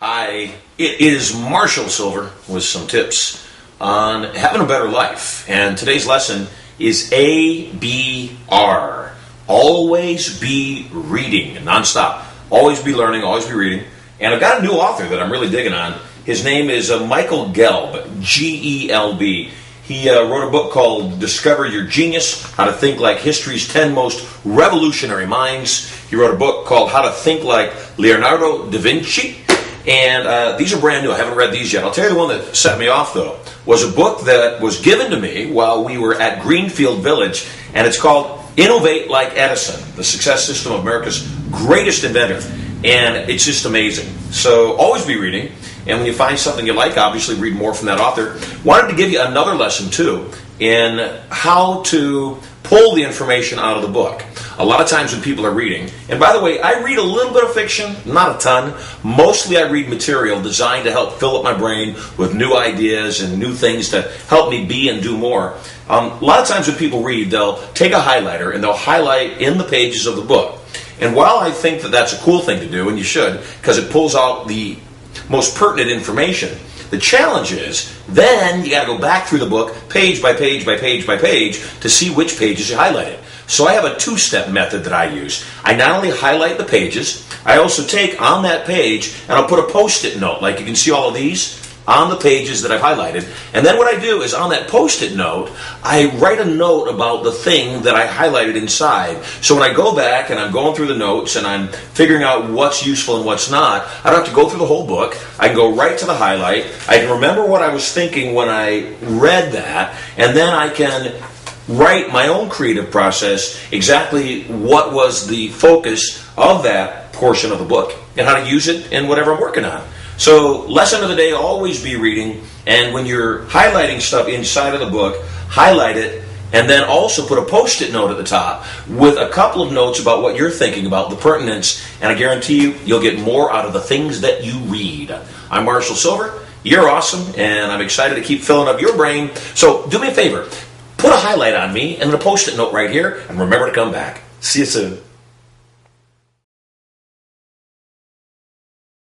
Hi, it is Marshall Sylver with some tips on having a better life. And today's lesson is ABR. Always be reading, nonstop. Always be learning, always be reading. And I've got a new author that I'm really digging on. His name is Michael Gelb, G-E-L-B. He wrote a book called Discover Your Genius, How to Think Like History's 10 Most Revolutionary Minds. He wrote a book called How to Think Like Leonardo da Vinci. And these are brand new. I haven't read these yet. I'll tell you the one that set me off, though, was a book that was given to me while we were at Greenfield Village, and it's called Innovate Like Edison, the Success System of America's Greatest Inventor. And it's just amazing. So always be reading. And when you find something you like, obviously read more from that author. Wanted to give you another lesson, too, in how to pull the information out of the book. A lot of times when people are reading, and by the way, I read a little bit of fiction, not a ton. Mostly I read material designed to help fill up my brain with new ideas and new things to help me be and do more. A lot of times when people read, they'll take a highlighter and they'll highlight in the pages of the book. And while I think that that's a cool thing to do, and you should, because it pulls out the most pertinent information, the challenge is then you got to go back through the book page by page by page by page to see which pages you highlighted. So I have a two-step method that I use. I not only highlight the pages, I also take on that page and I'll put a post-it note, like you can see all of these on the pages that I've highlighted. And then what I do is on that post-it note, I write a note about the thing that I highlighted inside. So when I go back and I'm going through the notes and I'm figuring out what's useful and what's not, I don't have to go through the whole book. I can go right to the highlight. I can remember what I was thinking when I read that, and then I can write my own creative process, exactly what was the focus of that portion of the book and how to use it in whatever I'm working on. So, lesson of the day, always be reading, and when you're highlighting stuff inside of the book, highlight it, and then also put a post-it note at the top with a couple of notes about what you're thinking about, the pertinence, and I guarantee you, you'll get more out of the things that you read. I'm Marshall Sylver. You're awesome, and I'm excited to keep filling up your brain. So, do me a favor. Put a highlight on me and then a post-it note right here, and remember to come back. See you soon.